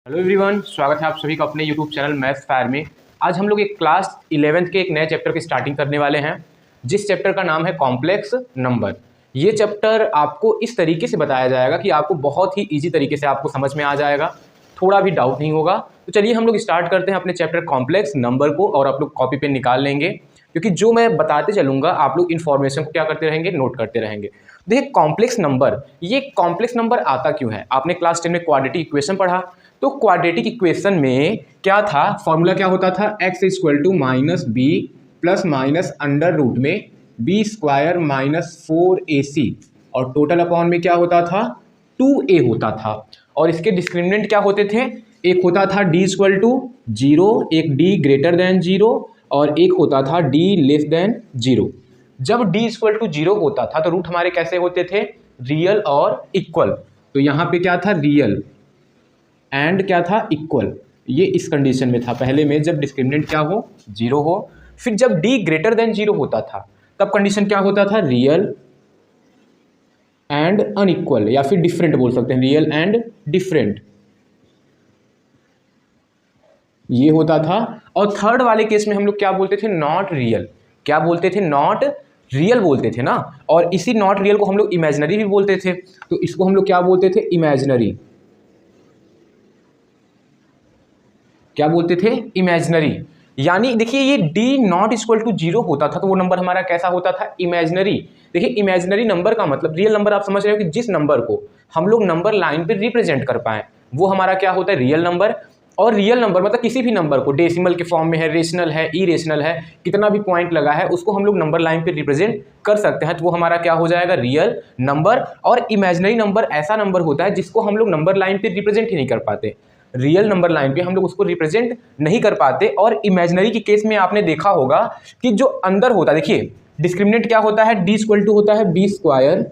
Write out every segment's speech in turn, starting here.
Hello everyone, स्वागत है आप सभी का अपने यूट्यूब चैनल मैथ्स फायर में। आज हम लोग एक क्लास 11th के एक नए चैप्टर की स्टार्टिंग करने वाले हैं, जिस चैप्टर का नाम है कॉम्प्लेक्स नंबर। ये चैप्टर आपको इस तरीके से बताया जाएगा कि आपको बहुत ही इजी तरीके से आपको समझ में आ जाएगा, थोड़ा भी डाउट नहीं होगा। तो चलिए हम लोग स्टार्ट करते हैं अपने चैप्टर कॉम्प्लेक्स नंबर को, और आप लोग कॉपी पेन निकाल लेंगे, क्योंकि जो मैं बताते चलूँगा आप लोग इन्फॉर्मेशन को क्या करते रहेंगे, नोट करते रहेंगे। देखिए कॉम्प्लेक्स नंबर, ये कॉम्प्लेक्स नंबर आता क्यों है? आपने क्लास 10 में क्वाड्रेटिक इक्वेशन पढ़ा, तो क्वाड्रेटिक इक्वेशन में क्या था, फॉर्मूला क्या होता था, x equal to minus B plus minus under root में बी स्क्वायर माइनस 4ac, और टोटल अपॉन में क्या होता था, 2a होता था। और इसके डिस्क्रिमिनेंट क्या होते थे, एक होता था d इक्वल टू 0, एक d ग्रेटर देन 0, और एक होता था d लेस देन 0। जब d इक्वल टू 0 होता था तो रूट हमारे कैसे होते थे, रियल और इक्वल। तो यहाँ पे क्या था, रियल एंड क्या था, इक्वल। ये इस कंडीशन में था पहले में, जब डिस्क्रिमिनेंट क्या हो, 0 हो। फिर जब d ग्रेटर देन 0 होता था तब कंडीशन क्या होता था, रियल एंड अनइक्वल, या फिर डिफरेंट बोल सकते हैं, रियल एंड डिफरेंट, ये होता था। और थर्ड वाले केस में हम लोग क्या बोलते थे, नॉट रियल। क्या बोलते थे, नॉट रियल बोलते थे ना। और इसी नॉट रियल को हम लोग इमेजिनरी भी बोलते थे, तो इसको हम लोग क्या बोलते थे, इमेजिनरी। क्या बोलते थे, इमेजिनरी। यानी देखिए ये d नॉट इक्वल टू 0 होता था तो वो नंबर हमारा कैसा होता था, इमेजिनरी। देखिए इमेजिनरी नंबर का मतलब, रियल नंबर आप समझ रहे हो कि जिस नंबर को हम लोग नंबर लाइन पे रिप्रेजेंट कर पाए वो हमारा क्या होता है, रियल नंबर। और रियल नंबर मतलब किसी भी नंबर को डेसिमल के फॉर्म में है, रेशनल है, इरेशनल है, कितना भी पॉइंट लगा है उसको हम लोग नंबर लाइन पे रिप्रेजेंट कर सकते हैं, तो वो हमारा क्या हो जाएगा, रियल नंबर। और इमेजिनरी नंबर ऐसा नंबर होता है जिसको हम लोग नंबर लाइन पे रिप्रेजेंट ही नहीं कर पाते, रियल नंबर लाइन पे हम लोग उसको रिप्रेजेंट नहीं कर पाते। और इमेजिनरी के केस में आपने देखा होगा कि जो अंदर होता है, देखिए डिस्क्रिमिनेंट क्या होता है, डी इक्वल टू होता है बी स्क्वायर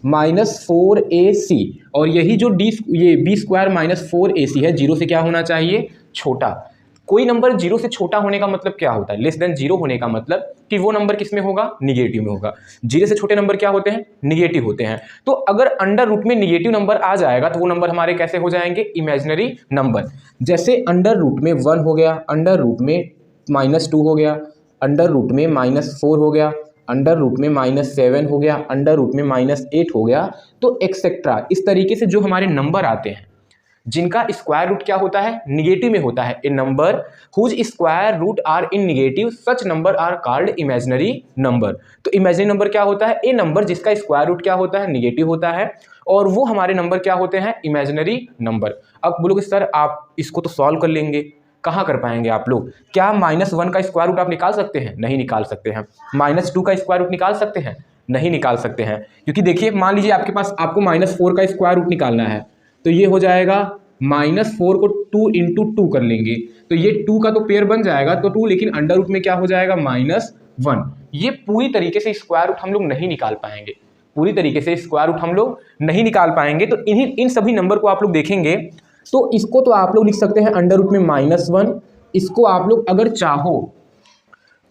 माइनस 4ac, और यही जो ये बी स्क्वायर माइनस 4ac है, जीरो से क्या होना चाहिए, छोटा। कोई नंबर जीरो से छोटा होने का मतलब क्या होता है, लेस देन जीरो होने का मतलब कि वो नंबर किस में होगा, निगेटिव में होगा। जीरो से छोटे नंबर क्या होते हैं, निगेटिव होते हैं। तो अगर अंडर रूट में निगेटिव नंबर आ जाएगा तो वो नंबर हमारे कैसे हो जाएंगे, इमेजिनरी नंबर। जैसे अंडर रूट में 1 हो गया, अंडर रूट में -2 हो गया, अंडर रूट में -4 हो गया, अंडर रूट में -7 हो गया, अंडर रूट में -8 हो गया, तो एक्सेट्रा। इस तरीके से जो हमारे नंबर आते हैं जिनका स्क्वायर रूट क्या होता है, निगेटिव में होता है, a number whose square root are in negative such number are called imaginary number. तो इमेजिनरी नंबर क्या होता है, ए नंबर जिसका स्क्वायर रूट क्या होता है, निगेटिव होता है, और वो हमारे नंबर क्या होते हैं, इमेजिनरी नंबर। अब बोलोगे सर आप इसको तो सॉल्व कर लेंगे, कहाँ कर पाएंगे आप लोग, क्या -1 का स्क्वायर रूट आप निकाल सकते हैं, नहीं निकाल सकते हैं। -2 का स्क्वायर रूट निकाल सकते हैं, नहीं निकाल सकते हैं, क्योंकि देखिए मान लीजिए आपके पास, आपको -4 का स्क्वायर रूट निकालना है, तो ये हो जाएगा -4 को 2 इंटू 2 कर लेंगे, तो ये 2 का तो पेयर बन जाएगा, तो 2, लेकिन अंडर रूट में क्या हो जाएगा, -1। ये पूरी तरीके से स्क्वायर रूट हम लोग नहीं निकाल पाएंगे, पूरी तरीके से स्क्वायर रूट हम लोग नहीं निकाल पाएंगे। तो इन सभी नंबर को आप लोग देखेंगे तो इसको तो आप लोग लिख सकते हैं अंडर रूट में -1। इसको आप लोग अगर चाहो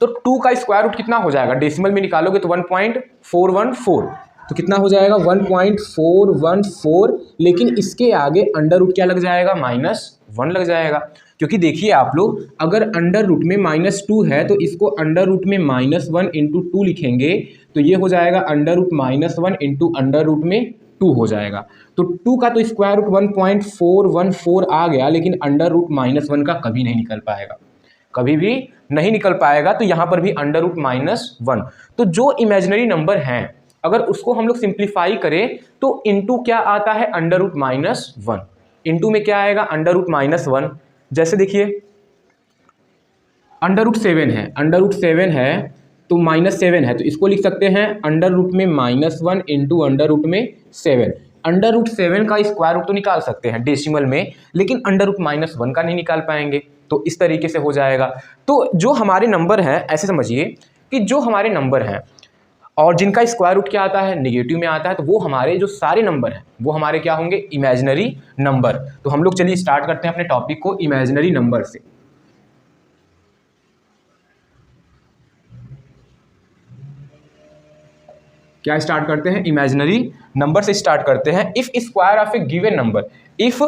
तो 2 का स्क्वायर रूट कितना हो जाएगा, डेसिमल में निकालोगे तो 1.414, तो कितना हो जाएगा, 1.414। लेकिन इसके आगे अंडर रूट क्या लग जाएगा, -1 लग जाएगा। क्योंकि देखिए आप लोग अगर अंडर रूट में -2 है तो इसको अंडर रूट में -1 इंटू 2 लिखेंगे, तो ये हो जाएगा under root -1 into under root में 2 हो जाएगा। तो 2 का तो स्क्वायर रूट 1.414 आ गया, लेकिन अंडर रूट -1 का कभी नहीं निकल पाएगा, कभी भी नहीं निकल पाएगा। तो यहाँ पर भी अंडर रूट -1। तो जो इमेजिनरी नंबर हैं अगर उसको हम लोग सिंप्लीफाई करें तो इंटू क्या आता है, अंडर रूट -1। इंटू में क्या आएगा, अंडर रूट -1। जैसे देखिए अंडर रूट 7 है, अंडर रूट 7 है तो -7 है, तो इसको लिख सकते हैं अंडर रूट में -1 इंटू अंडर रूट में 7। अंडर रूट 7 का स्क्वायर रूट तो निकाल सकते हैं डेसिमल में, लेकिन अंडर रूट -1 का नहीं निकाल पाएंगे, तो इस तरीके से हो जाएगा। तो जो हमारे नंबर हैं, ऐसे समझिए कि जो हमारे नंबर हैं और जिनका स्क्वायर रूट क्या आता है, निगेटिव में आता है, तो वो हमारे जो सारे नंबर हैं वो हमारे क्या होंगे, इमेजिनरी नंबर। तो हम लोग चलिए स्टार्ट करते हैं अपने टॉपिक को इमेजिनरी नंबर से। क्या स्टार्ट करते हैं, इमेजिनरी नंबर से स्टार्ट करते हैं। If square of a given number, if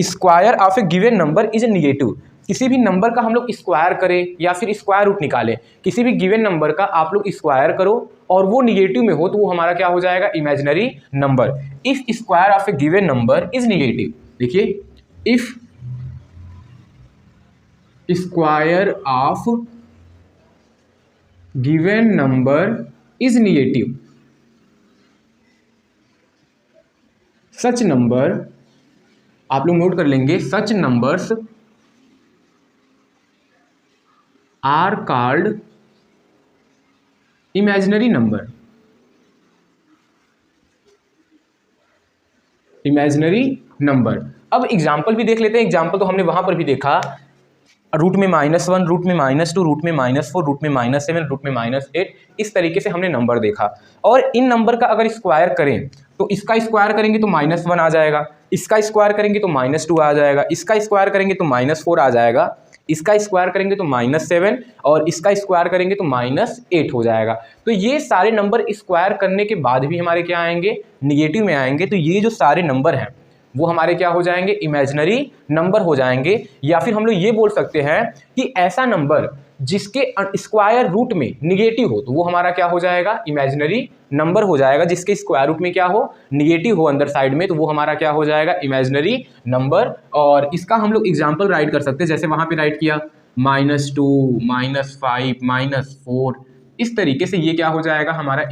square of a given number is negative, किसी भी नंबर का हम लोग स्क्वायर करें या फिर स्क्वायर रूट निकालें, किसी भी गिवन नंबर का आप लोग स्क्वायर करो और वो निगेटिव में हो तो वो हमारा क्या हो जाएगा, imaginary number. If square of a given number is negative, देखिए if square of given number is negative, such number, आप लोग नोट कर लेंगे, such numbers are called imaginary number, imaginary number. अब एग्जाम्पल भी देख लेते हैं, एग्जाम्पल तो हमने वहां पर भी देखा, रूट में -1, रूट में -2, रूट में -4, रूट में -7, रूट में -8, इस तरीके से हमने नंबर देखा। और इन नंबर का अगर स्क्वायर करें तो इसका स्क्वायर करेंगे तो -1 आ जाएगा, इसका स्क्वायर करेंगे तो -2 आ जाएगा, इसका स्क्वायर करेंगे तो -4 आ जाएगा, इसका स्क्वायर करेंगे तो -7 और इसका स्क्वायर करेंगे तो -8 हो जाएगा। तो ये सारे नंबर स्क्वायर करने के बाद भी हमारे क्या आएंगे, निगेटिव में आएंगे। तो ये जो सारे नंबर हैं वो हमारे क्या हो जाएंगे, इमेजिनरी नंबर हो जाएंगे। या फिर हम लोग ये बोल सकते हैं कि ऐसा नंबर जिसके स्क्वायर रूट में निगेटिव हो तो वो हमारा क्या हो जाएगा, इमेजिनरी नंबर हो जाएगा। जिसके स्क्वायर रूट में क्या हो, निगेटिव हो अंदर साइड में, तो वो हमारा क्या हो जाएगा, इमेजिनरी नंबर। और इसका हम लोग एग्जाम्पल राइट कर सकते हैं, जैसे वहाँ पे राइट किया -2, -5, -4, इस तरीके से ये क्या हो जाएगा हमारा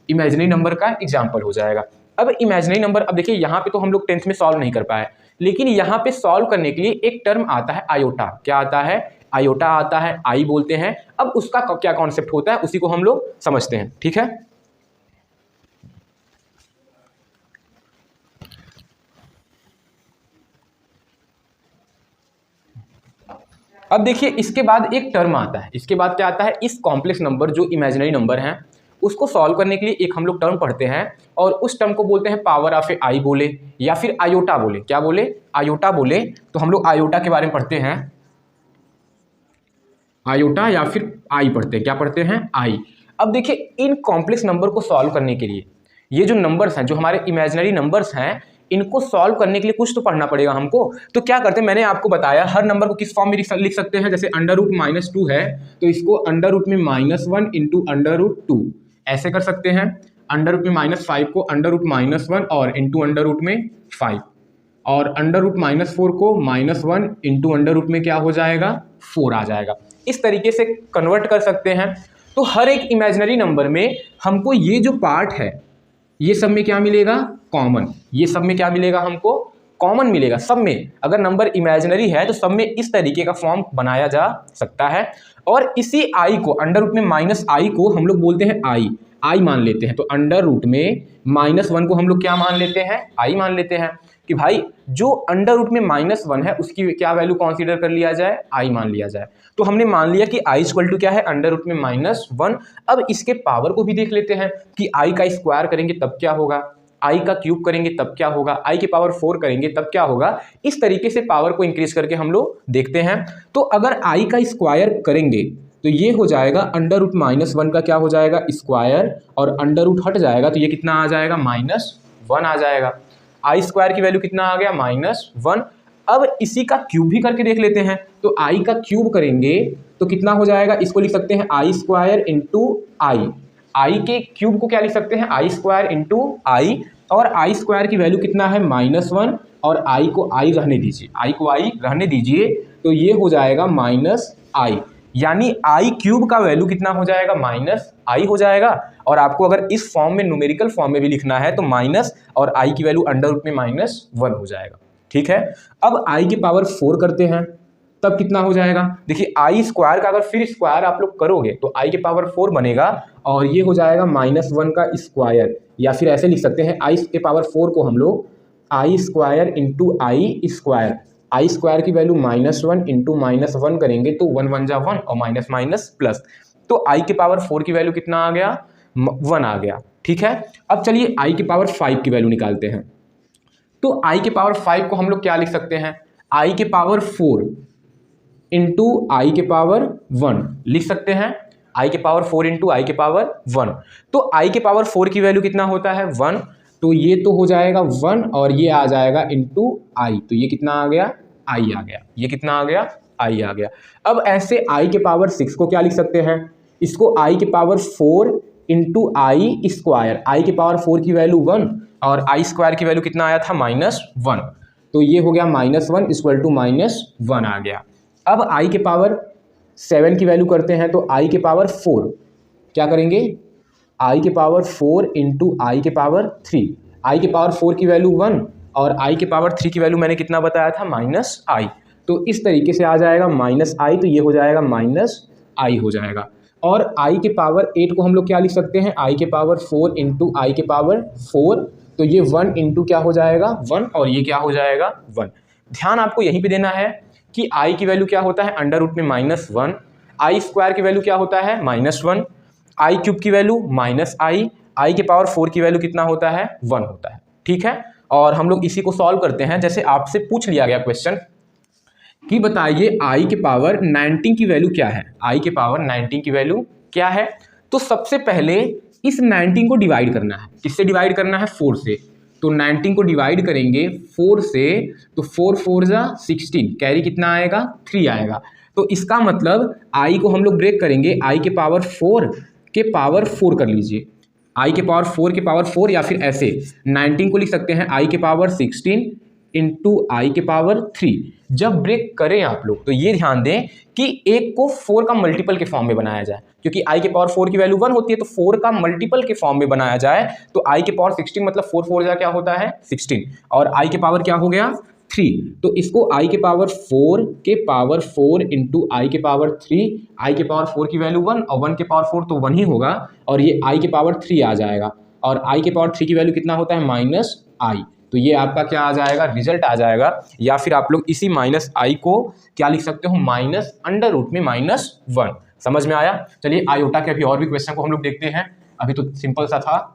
इमेजिनरी नंबर का एग्जाम्पल हो जाएगा। अब इमेजिनरी नंबर, अब देखिए यहाँ पे तो हम लोग 10th में सॉल्व नहीं कर पाए, लेकिन यहाँ पे सॉल्व करने के लिए एक टर्म आता है आयोटा। क्या आता है, आयोटा आता है, आई बोलते हैं। अब उसका क्या कॉन्सेप्ट होता है उसी को हम लोग समझते हैं, ठीक है। अब देखिए इसके बाद एक टर्म आता है, इसके बाद क्या आता है, इस कॉम्प्लेक्स नंबर जो इमेजिनरी नंबर हैं उसको सॉल्व करने के लिए एक हम लोग टर्म पढ़ते हैं और उस टर्म को बोलते हैं पावर ऑफ ए आई बोले या फिर आयोटा बोले। क्या बोले, आयोटा बोले। तो हम लोग आयोटा के बारे में पढ़ते हैं, आयोटा या फिर आई पढ़ते हैं। क्या पढ़ते हैं, आई। अब देखिए इन कॉम्प्लेक्स नंबर को सॉल्व करने के लिए ये जो नंबर्स हैं, जो हमारे इमेजिनरी नंबर्स हैं, इनको सॉल्व करने के लिए कुछ तो पढ़ना पड़ेगा हमको। तो क्या करते हैं, मैंने आपको बताया हर नंबर को किस फॉर्म में लिख सकते हैं। जैसे √-2 है तो इसको √में -1 इंटू √2 ऐसे कर सकते हैं। √में -5 को √-1 और इंटू √में 5 और √-4 को -1 इंटू √रूट में क्या हो जाएगा, 4 आ जाएगा। इस तरीके से कन्वर्ट कर सकते हैं। तो हर एक इमेजिनरी नंबर में हमको ये जो पार्ट है ये सब में क्या मिलेगा, कॉमन। ये सब में क्या मिलेगा, हमको कॉमन मिलेगा सब में। अगर नंबर इमेजिनरी है तो सब में इस तरीके का फॉर्म बनाया जा सकता है। और इसी आई को √में -i को हम लोग बोलते हैं आई मान लेते हैं। तो √में -1 को हम लोग क्या मान लेते हैं, आई मान लेते हैं कि भाई जो √में -1 है उसकी क्या वैल्यू कंसीडर कर लिया जाए, आई मान लिया जाए। तो हमने मान लिया कि i इक्वल टू क्या है, √में -1। अब इसके पावर को भी देख लेते हैं कि i का स्क्वायर करेंगे तब क्या होगा, i का क्यूब करेंगे तब क्या होगा, i की पावर 4 करेंगे तब क्या होगा। इस तरीके से पावर को इंक्रीज करके हम लोग देखते हैं। तो अगर i का स्क्वायर करेंगे तो ये हो जाएगा √-1 का क्या हो जाएगा, स्क्वायर, और अंडर हट जाएगा तो ये कितना आ जाएगा, -1 आ जाएगा। आई स्क्वायर की वैल्यू कितना आ गया, -1। अब इसी का क्यूब भी करके देख लेते हैं। तो आई का क्यूब करेंगे तो कितना हो जाएगा, इसको लिख सकते हैं आई स्क्वायर इंटू आई। आई के क्यूब को क्या लिख सकते हैं, आई स्क्वायर इंटू आई। और आई स्क्वायर की वैल्यू कितना है, -1, और आई को आई रहने दीजिए, आई को आई रहने दीजिए। तो ये हो जाएगा -i, यानी आई क्यूब का वैल्यू कितना हो जाएगा, -i हो जाएगा। और आपको अगर इस फॉर्म में न्यूमेरिकल फॉर्म में भी लिखना है तो माइनस और i की वैल्यू √में -1 हो जाएगा, ठीक है। अब i की पावर 4 करते हैं तब कितना हो जाएगा, देखिए आई स्क्वायर का अगर फिर स्क्वायर आप लोग करोगे तो i की पावर 4 बनेगा और ये हो जाएगा -1 का स्क्वायर। या फिर ऐसे लिख सकते हैं i के पावर 4 को हम लोग आई स्क्वायर इंटू आई स्क्वायर। आई स्क्वायर की वैल्यू -1 इंटू -1 करेंगे तो 1 1 जा 1 और माइनस माइनस प्लस। तो आई के पावर 4 की वैल्यू कितना आ गया, 1 आ गया, ठीक है। अब चलिए आई की पावर 5 की वैल्यू निकालते हैं। तो आई के पावर 5 को हम लोग क्या लिख सकते हैं, आई के पावर 4 इंटू आई के पावर 1 लिख सकते हैं। आई के पावर 4 इंटू आई के पावर 1। तो आई के पावर 4 की वैल्यू कितना होता है 1, तो ये तो हो जाएगा 1 और ये आ जाएगा इंटू आई, तो ये कितना आ गया आई आ गया, ये कितना आ गया आई आ गया। अब ऐसे आई के पावर 6 को क्या लिख सकते हैं, इसको आई के पावर 4 इंटू आई स्क्वायर, आई के पावर 4 की वैल्यू 1 और आई स्क्वायर की वैल्यू कितना आया था -1, तो ये हो गया -1 इक्वल टू -1 आ गया। अब आई के पावर 7 की वैल्यू करते हैं, तो आई के पावर 4 क्या करेंगे, आई के पावर 4 इंटू आई के पावर 3, आई के पावर 4 की वैल्यू 1 और आई के पावर 3 की वैल्यू मैंने कितना बताया था -i, तो इस तरीके से आ जाएगा -i, तो ये हो जाएगा -i हो जाएगा। और आई के पावर 8 को हम लोग क्या लिख सकते हैं, आई के पावर 4 इंटू आई के पावर 4, तो ये 1 इंटू क्या हो जाएगा 1 और ये क्या हो जाएगा 1। ध्यान आपको यहीं पे देना है कि आई की वैल्यू क्या होता है अंडर रूट में -1, आई स्क्वायर की वैल्यू क्या होता है -1, आई क्यूब की वैल्यू -i, आई के पावर 4 की वैल्यू कितना होता है 1 होता है, ठीक है। और हम लोग इसी को सॉल्व करते हैं। जैसे आपसे पूछ लिया गया क्वेश्चन कि बताइए आई के पावर 19 की वैल्यू क्या है, आई के पावर 19 की वैल्यू क्या है, तो सबसे पहले इस 19 को डिवाइड करना है, किससे डिवाइड करना है 4 से, तो 19 को डिवाइड करेंगे 4 से, तो 4 4 जा 16, कैरी कितना आएगा 3 आएगा। तो इसका मतलब आई को हम लोग ब्रेक करेंगे, आई के पावर 4 के पावर 4 कर लीजिए, आई के पावर 4 के पावर 4, या फिर ऐसे 19 को लिख सकते हैं आई के पावर 16 इंटू आई के पावर 3। जब ब्रेक करें आप लोग तो ये ध्यान दें कि एक को 4 का मल्टीपल के फॉर्म में बनाया जाए, क्योंकि आई के पावर 4 की वैल्यू 1 होती है, तो 4 का मल्टीपल के फॉर्म में बनाया जाए, तो आई के पावर 16 मतलब 4 4 जा क्या होता है 16 और आई के पावर क्या हो गया 3, तो इसको आई के पावर 4 के पावर 4 इंटू आई के पावर 3, आई के पावर 4 की वैल्यू 1 और 1 के पावर 4 तो 1 ही होगा और ये आई के पावर 3 आ जाएगा और आई के पावर 3 की वैल्यू कितना होता है -i, तो ये आपका क्या आ जाएगा रिजल्ट आ जाएगा। या फिर आप लोग इसी -i को क्या लिख सकते हो अंडर रूट में -1। समझ में आया। चलिए आयोटा के अभी और भी क्वेश्चन को हम लोग देखते हैं, अभी तो सिंपल सा था।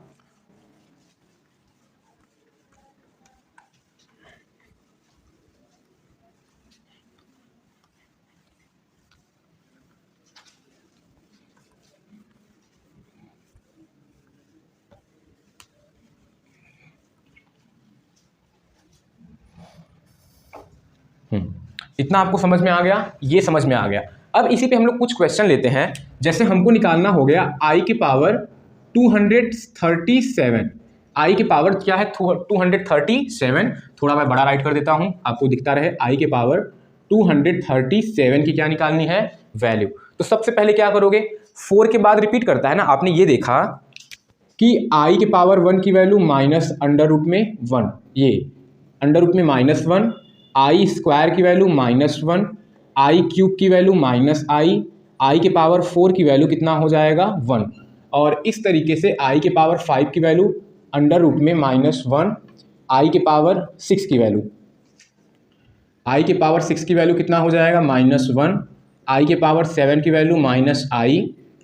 इतना आपको समझ में आ गया, ये समझ में आ गया। अब इसी पे हम लोग कुछ क्वेश्चन लेते हैं। जैसे हमको निकालना हो गया आई की पावर 237, आई की पावर क्या है 237, थोड़ा मैं बड़ा राइट कर देता हूं आपको दिखता रहे। आई के पावर 237 की क्या निकालनी है वैल्यू, तो सबसे पहले क्या करोगे 4 के बाद रिपीट करता है ना, आपने ये देखा कि आई के पावर 1 की वैल्यू माइनस अंडर रूट में 1, ये अंडर रूट में -1, आई स्क्वायर की वैल्यू -1, आई क्यूब की वैल्यू -i, आई के पावर 4 की वैल्यू कितना हो जाएगा 1, और इस तरीके से आई के पावर 5 की वैल्यू अंडर रूट में -1, आई के पावर 6 की वैल्यू, आई के पावर 6 की वैल्यू कितना हो जाएगा -1, आई के पावर 7 की वैल्यू -i,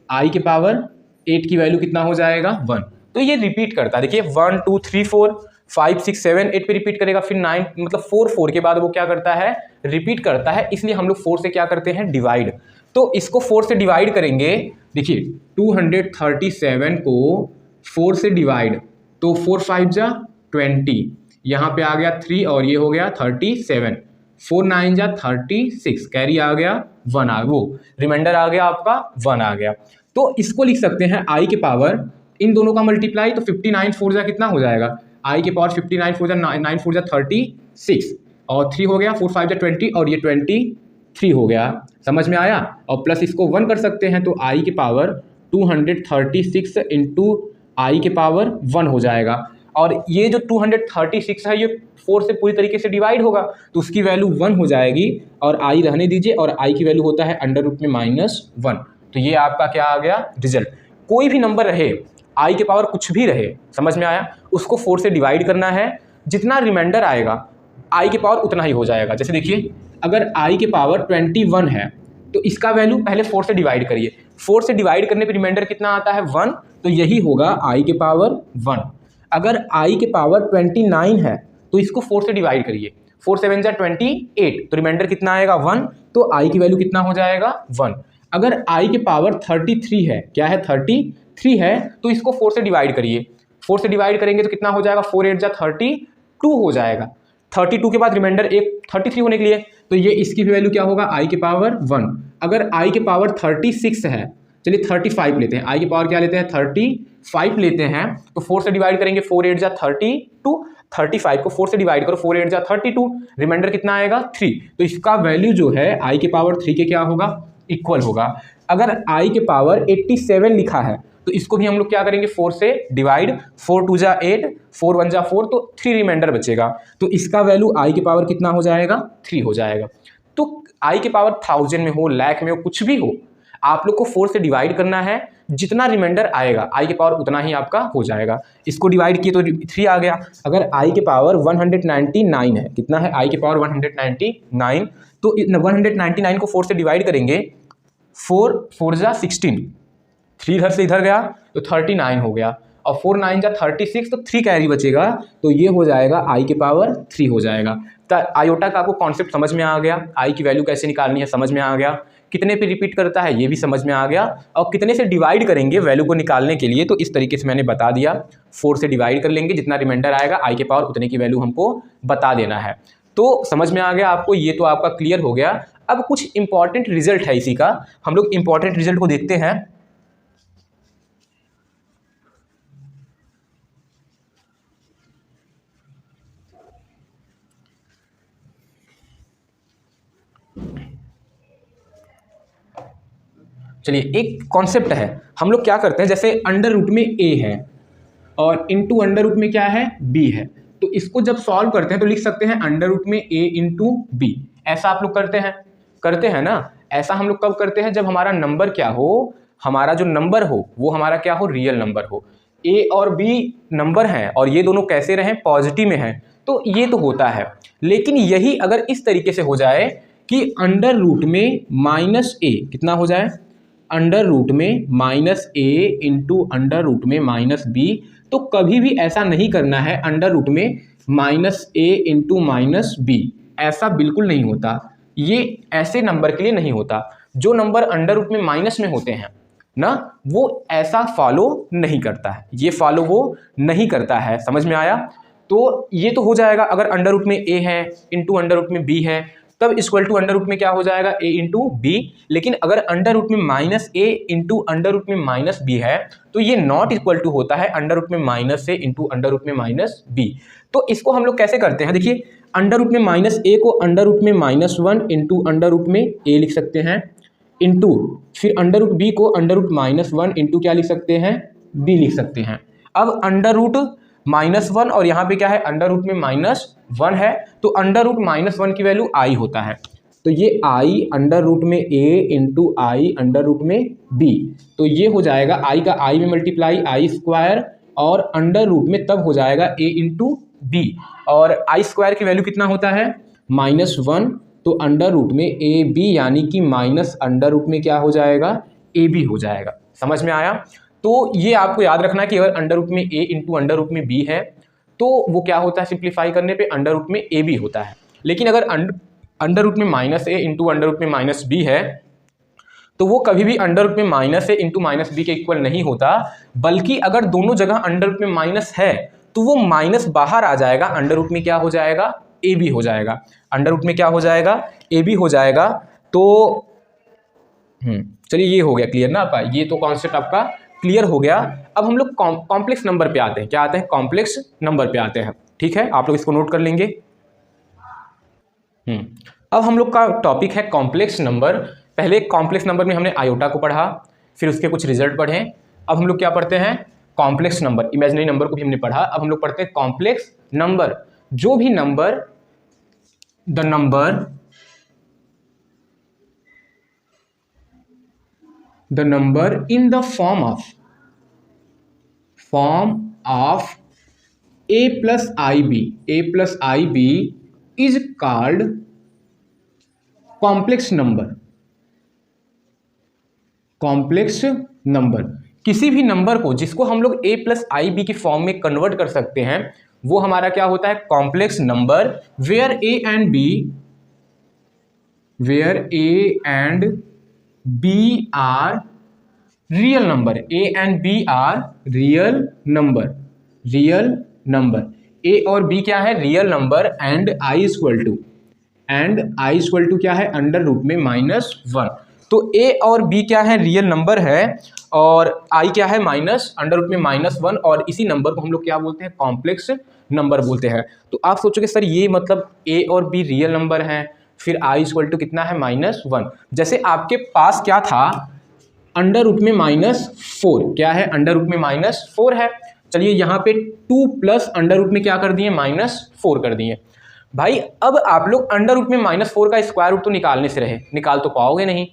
आई के पावर 8 की वैल्यू कितना हो जाएगा 1। तो ये रिपीट करता है, देखिए 1 2 3 4 5 6 7 8 पे रिपीट करेगा, फिर 9 मतलब 4 4 के बाद वो क्या करता है रिपीट करता है, इसलिए हम लोग 4 से क्या करते हैं डिवाइड। तो इसको 4 से डिवाइड करेंगे, देखिए 237 को 4 से डिवाइड, तो 4 5 जा 20, यहाँ पे आ गया 3 और ये हो गया 37, 4 9 जा 36, कैरी आ गया 1 आ वो रिमाइंडर आ गया आपका 1 आ गया। तो इसको लिख सकते हैं आई के पावर इन दोनों का मल्टीप्लाई, तो 59 4 जा कितना हो जाएगा आई के पावर 59 4 जा 9 4 जा 36 और 3 हो गया, 4 5 जा 20 और ये 23 हो गया। समझ में आया। और प्लस इसको 1 कर सकते हैं, तो आई के पावर 236 इंटू आई के पावर 1 हो जाएगा, और ये जो 236 है ये 4 से पूरी तरीके से डिवाइड होगा, तो उसकी वैल्यू 1 हो जाएगी और आई रहने दीजिए, और आई की वैल्यू होता है अंडर रूट में -1। तो ये आपका क्या आ गया रिजल्ट। कोई भी नंबर रहे, आई के पावर कुछ भी रहे, समझ में आया, उसको 4 से डिवाइड करना है, जितना रिमाइंडर आएगा आई के पावर उतना ही हो जाएगा। जैसे देखिए अगर आई के पावर 21 है तो इसका वैल्यू पहले 4 से डिवाइड करिए, 4 से डिवाइड करने पे रिमाइंडर कितना आता है 1, तो यही होगा आई के पावर 1। अगर आई के पावर 29 है तो इसको 4 से डिवाइड करिए, 4 7 जा 28, तो रिमाइंडर कितना आएगा 1, तो आई की वैल्यू कितना हो जाएगा 1। अगर i के पावर 33 है, क्या है 33 है, तो इसको 4 से डिवाइड करिए। 4 से डिवाइड करेंगे तो कितना हो जाएगा, 4 8 जा 32 हो जाएगा। 32 के बाद रिमाइंडर एक 33 होने के लिए, तो ये इसकी भी वैल्यू क्या होगा, i के पावर 1। अगर i के पावर 36 है, चलिए 35 लेते हैं, i की पावर क्या लेते हैं 35 लेते हैं, तो 4 से डिवाइड करेंगे, 4 8 जा 32, 35 को 4 से डिवाइड करो, 4 8 जा 32, रिमाइंडर कितना आएगा 3। तो इसका वैल्यू जो है i के पावर 3 के क्या होगा, इक्वल होगा। अगर i के पावर 87 लिखा है तो इसको भी हम लोग क्या करेंगे, 4 से डिवाइड, 4 2 जा 8, 4 1 जा 4, तो 3 रिमाइंडर बचेगा। तो इसका वैल्यू i के पावर कितना हो जाएगा, 3 हो जाएगा। तो i के पावर 1000 में हो, लाख में हो, कुछ भी हो, आप लोग को 4 से डिवाइड करना है, जितना रिमाइंडर आएगा i के पावर उतना ही आपका हो जाएगा। इसको डिवाइड किए तो 3 आ गया। अगर i के पावर 199 है, कितना है i के पावर 199, तो 199 को 4 से डिवाइड करेंगे, 4 4 जा 16, 3 इधर से इधर गया तो 39 हो गया, और 4 9 जा 36, तो 3 कैरी बचेगा, तो ये हो जाएगा i के पावर 3 हो जाएगा। तो आयोटा का आपको कॉन्सेप्ट समझ में आ गया, i की वैल्यू कैसे निकालनी है समझ में आ गया, कितने पे रिपीट करता है ये भी समझ में आ गया, और कितने से डिवाइड करेंगे वैल्यू को निकालने के लिए, तो इस तरीके से मैंने बता दिया। 4 से डिवाइड कर लेंगे, जितना रिमाइंडर आएगा i के पावर उतने की वैल्यू हमको बता देना है। तो समझ में आ गया आपको, ये तो आपका क्लियर हो गया। अब कुछ इंपॉर्टेंट रिजल्ट है इसी का, हम लोग इंपॉर्टेंट रिजल्ट को देखते हैं। चलिए, एक कॉन्सेप्ट है, हम लोग क्या करते हैं, जैसे अंडर रूट में a है और इंटू अंडर रूट में क्या है b है, तो इसको जब सॉल्व करते हैं तो लिख सकते हैं अंडर रूट में a इंटू b। ऐसा आप लोग करते हैं ना। ऐसा हम लोग कब करते हैं, जब हमारा नंबर क्या हो, हमारा जो नंबर हो वो हमारा क्या हो, रियल नंबर हो। a और b नंबर हैं और ये दोनों कैसे रहें, पॉजिटिव में हैं, तो ये तो होता है। लेकिन यही अगर इस तरीके से हो जाए कि अंडर रूट में माइनस a कितना हो जाए, अंडर रूट में minus a into under root में माइनस b, तो कभी भी ऐसा नहीं करना है अंडर रूट में minus a into minus b, ऐसा बिल्कुल नहीं होता। ये ऐसे नंबर के लिए नहीं होता। जो नंबर अंडर रूट में माइनस में होते हैं ना, वो ऐसा फॉलो नहीं करता है, ये फॉलो वो नहीं करता है। समझ में आया। तो ये तो हो जाएगा, अगर अंडर रूट में a है इंटू अंडर रूट में b है, तब इक्वल टू अंडर रूट में क्या हो जाएगा, a इंटू बी। लेकिन अगर अंडर रूट में minus a into under root में माइनस b है, तो ये नॉट इक्वल टू होता है अंडर रूट में minus a into under root में माइनस b। तो इसको हम लोग कैसे करते हैं, देखिए, अंडर रूट में माइनस a को अंडर रूट में -1 इंटू अंडर रूट में a लिख सकते हैं, इंटू फिर अंडर रूट b को अंडर रूट -1 इंटू क्या लिख सकते हैं, b लिख सकते हैं। अब अंडर रूट -1 और यहाँ पे क्या है, अंडर रूट में -1 है, तो अंडर रूट -1 की वैल्यू i होता है, तो ये i अंडर रूट में a into I under root में b, तो ये हो जाएगा i का i में मल्टीप्लाई i स्क्वायर, और अंडर रूट में तब हो जाएगा a इंटू बी, और i स्क्वायर की वैल्यू कितना होता है -1, तो अंडर रूट में a b यानी कि माइनस अंडर रूट में क्या हो जाएगा, a b हो जाएगा। समझ में आया। तो ये आपको याद रखना कि अगर अंडर रूट में a इंटू अंडर रूट में b है, तो वो क्या होता है, सिंप्लीफाई करने पे अंडर रूट में a b होता है। लेकिन अगर अंडर रूट में -a इंटू अंडर रूट में -b है, तो वो कभी भी अंडर रूट में -a इंटू -b के इक्वल नहीं होता, बल्कि अगर दोनों जगह अंडर रूट में माइनस है तो वो माइनस बाहर आ जाएगा, अंडर रूट में क्या हो जाएगा, a b हो जाएगा। अंडर रूट में क्या हो जाएगा, a b हो जाएगा। तो चलिए, ये हो गया क्लियर ना आपका, ये तो कॉन्सेप्ट आपका क्लियर हो गया। अब हम लोग कॉम्प्लेक्स नंबर पे आते हैं। क्या आते हैं, कॉम्प्लेक्स नंबर पे आते हैं। ठीक है, आप लोग इसको नोट कर लेंगे। अब हम लोग का टॉपिक है कॉम्प्लेक्स नंबर। पहले कॉम्प्लेक्स नंबर में हमने आयोटा को पढ़ा, फिर उसके कुछ रिजल्ट पढ़े। अब हम लोग क्या पढ़ते हैं, कॉम्प्लेक्स नंबर, इमेजिनरी नंबर को भी हमने पढ़ा। अब हम लोग पढ़ते हैं कॉम्प्लेक्स नंबर। जो भी number, the number in the form of a plus ib is called complex number. किसी भी नंबर को जिसको हम लोग a प्लस आई बी की फॉर्म में कन्वर्ट कर सकते हैं, वो हमारा क्या होता है, complex number. Where a and b are real number, a and b are real number, real number, a और बी क्या है real number, and i equal to क्या है अंडर रूट में -1। तो ए और बी क्या है रियल नंबर है और आई क्या है माइनस अंडर रूट में -1, और इसी नंबर को हम लोग क्या बोलते हैं कॉम्प्लेक्स नंबर बोलते हैं। तो आप सोचोगे सर ये मतलब ए और बी रियल नंबर हैं, फिर आई इक्वल टू कितना है -1। जैसे आपके पास क्या था अंडर रूट में -4, क्या है अंडर रूट में -4 है। चलिए यहाँ पे 2 प्लस अंडर रूट में क्या कर दिए -4 कर दिए। भाई अब आप लोग अंडर रूट में -4 का स्क्वायर रूट तो निकालने से रहे, निकाल तो पाओगे नहीं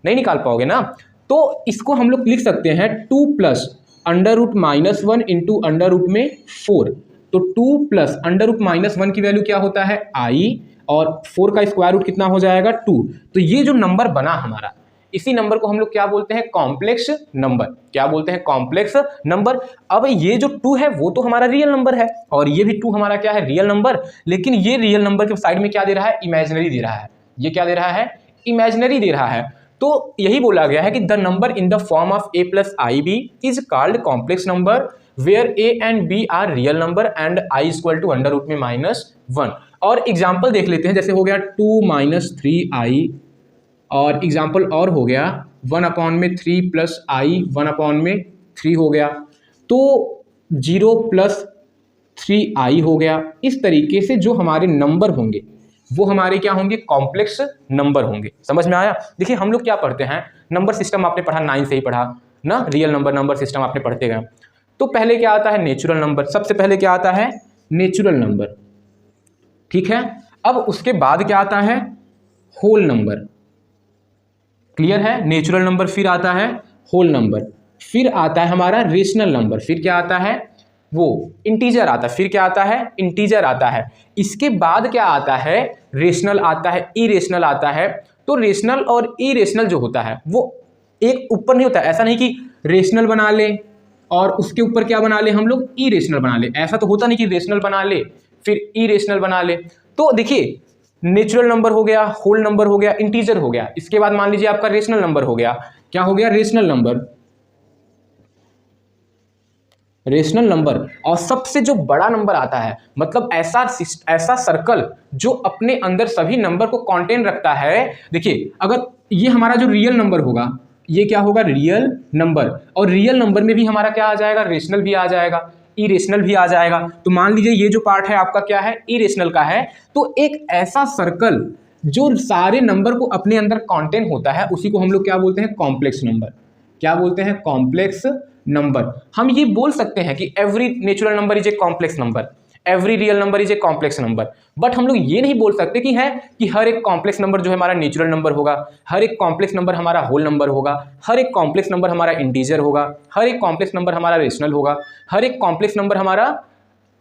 निकाल पाओगे ना। तो इसको हम लोग लिख सकते हैं 2 plus under root -1 into under root में 4। तो 2 प्लस अंडर रूट -1 की वैल्यू क्या होता है आई, और 4 का स्क्वायर रूट कितना हो जाएगा 2। तो ये जो नंबर बना हमारा, इसी नंबर को हम लोग क्या बोलते हैं कॉम्प्लेक्स नंबर, क्या बोलते हैं कॉम्प्लेक्स नंबर। अब ये जो 2 है वो तो हमारा रियल नंबर है, और ये भी 2 हमारा क्या है रियल नंबर, लेकिन ये रियल नंबर के साइड में क्या दे रहा है इमेजिनरी दे रहा है। ये क्या दे रहा है इमेजिनरी दे रहा है। तो यही बोला गया है कि the number in the form of a plus I B is called complex number where a and b are real number and i equal to under root में -1। और एग्जाम्पल देख लेते हैं, जैसे हो गया 2 - 3i, और एग्जाम्पल और हो गया 1/3 प्लस i 1/3 हो गया, तो 0 + 3i हो गया। इस तरीके से जो हमारे नंबर होंगे वो हमारे क्या होंगे कॉम्प्लेक्स नंबर होंगे। समझ में आया। देखिए हम लोग क्या पढ़ते हैं नंबर सिस्टम, आपने पढ़ा 9 से ही पढ़ा ना, रियल नंबर सिस्टम आपने पढ़ते गए। तो पहले क्या आता है नेचुरल नंबर, सबसे पहले क्या आता है नेचुरल नंबर, ठीक है। अब उसके बाद क्या आता है होल नंबर, क्लियर है। नेचुरल नंबर, फिर आता है होल नंबर, फिर आता है हमारा रेशनल नंबर, फिर क्या आता है वो इंटीजर आता है, फिर क्या आता है इंटीजर आता है। इसके बाद क्या आता है रेशनल आता है, इरेशनल आता है। तो रेशनल और इरेशनल जो होता है वो एक ऊपर नहीं होता है, ऐसा नहीं कि रेशनल बना ले और उसके ऊपर क्या बना ले हम लोग इरेशनल बना ले, ऐसा तो होता नहीं कि रेशनल बना ले फिर इरेशनल बना ले। तो देखिए नेचुरल नंबर हो गया, होल नंबर हो गया, इंटीजर हो गया, इसके बाद मान लीजिए आपका रेशनल नंबर हो गया, क्या हो गया रेशनल नंबर, रेशनल नंबर। और सबसे जो बड़ा नंबर आता है, मतलब ऐसा सर्कल जो अपने अंदर सभी नंबर को कंटेन रखता है। देखिए अगर ये हमारा जो रियल नंबर होगा ये क्या होगा रियल नंबर, और रियल नंबर में भी हमारा क्या आ जाएगा रेशनल भी आ जाएगा, इरेशनल भी आ जाएगा। तो मान लीजिए ये जो पार्ट है आपका क्या है इरेशनल का है। तो एक ऐसा सर्कल जो सारे नंबर को अपने अंदर कंटेन होता है उसी को हम लोग क्या बोलते हैं कॉम्प्लेक्स नंबर, क्या बोलते हैं कॉम्प्लेक्स नंबर। हम ये बोल सकते हैं कि every natural number is a complex number, every real number is a complex number, but हम लोग ये नहीं बोल सकते कि है कि हर एक कॉम्प्लेक्स नंबर जो है हमारा नेचुरल नंबर होगा, हर एक कॉम्प्लेक्स नंबर हमारा होल नंबर होगा, हर एक कॉम्प्लेक्स नंबर हमारा इंटीजर होगा, हर एक कॉम्प्लेक्स नंबर हमारा रेशनल होगा, हर एक कॉम्प्लेक्स नंबर हमारा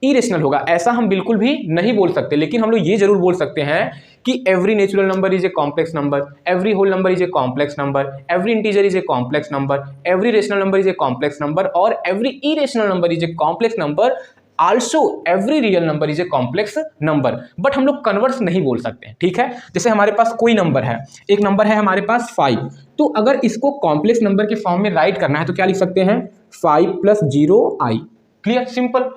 इरेशनल होगा। ऐसा हम बिल्कुल भी नहीं बोल सकते, लेकिन हम लोग ये जरूर बोल सकते हैं कि every natural number is a complex number, every whole number is a complex number, every integer is a complex number, every rational number is a complex number, और every irrational number is a complex number, also every real number is a complex number. But हम लोग converse नहीं बोल सकते हैं, ठीक है। जैसे हमारे पास कोई नंबर है, एक नंबर है हमारे पास 5, तो अगर इसको कॉम्प्लेक्स नंबर के फॉर्म में राइट करना है तो क्या लिख सकते हैं 5 + 0i, क्लियर सिंपल।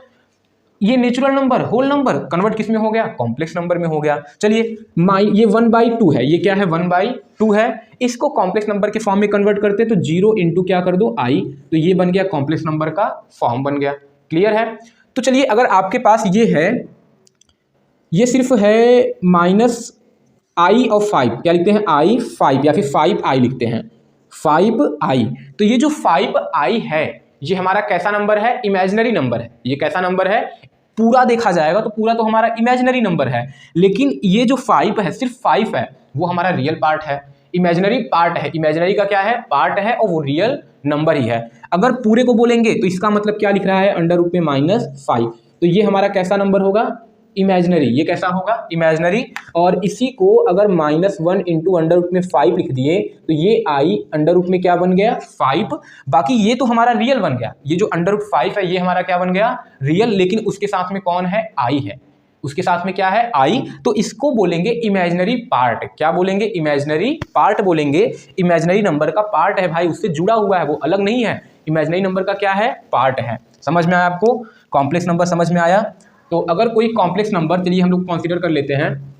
ये natural number whole number convert किस में हो गया कॉम्प्लेक्स नंबर में हो गया। चलिए ये 1/2 है, ये क्या है 1/2 है, इसको कॉम्प्लेक्स नंबर के फॉर्म में कन्वर्ट करते हैं तो 0 इंटू क्या कर दो i, तो ये बन गया कॉम्प्लेक्स नंबर का फॉर्म बन गया, क्लियर है। तो चलिए अगर आपके पास ये है, ये सिर्फ है -i और 5, क्या लिखते हैं i5 या फिर 5i लिखते हैं 5i। तो ये जो 5i है ये हमारा कैसा नंबर है इमेजिनरी नंबर है। ये कैसा नंबर है पूरा देखा जाएगा तो पूरा तो हमारा इमेजिनरी नंबर है, लेकिन ये जो 5 है सिर्फ 5 है वो हमारा रियल पार्ट है, इमेजिनरी पार्ट है। इमेजिनरी का क्या है पार्ट है और वो रियल नंबर ही है। अगर पूरे को बोलेंगे तो इसका मतलब क्या लिख रहा है अंडर रूट में -5, तो ये हमारा कैसा नंबर होगा इमेजिनरी, ये कैसा होगा इमेजिनरी। और इसी को अगर -1 इंटू अंडर रूट में 5 लिख दिए तो ये i अंडर रूट में क्या बन गया 5, बाकी ये तो हमारा रियल बन गया। ये जो अंडर रूट 5 है ये हमारा क्या बन गया रियल, लेकिन उसके साथ में कौन है i है, उसके साथ में क्या है आई, तो इसको बोलेंगे इमेजिनरी पार्ट। क्या बोलेंगे? इमेजिनरी पार्ट बोलेंगे। इमेजिनरी नंबर का पार्ट है भाई, उससे जुड़ा हुआ है, वो अलग नहीं है। इमेजिनरी नंबर का क्या है? पार्ट है। समझ में आया आपको? कॉम्प्लेक्स नंबर समझ में आया? तो अगर कोई कॉम्प्लेक्स नंबर, चलिए हम लोग कंसीडर कर लेते हैं,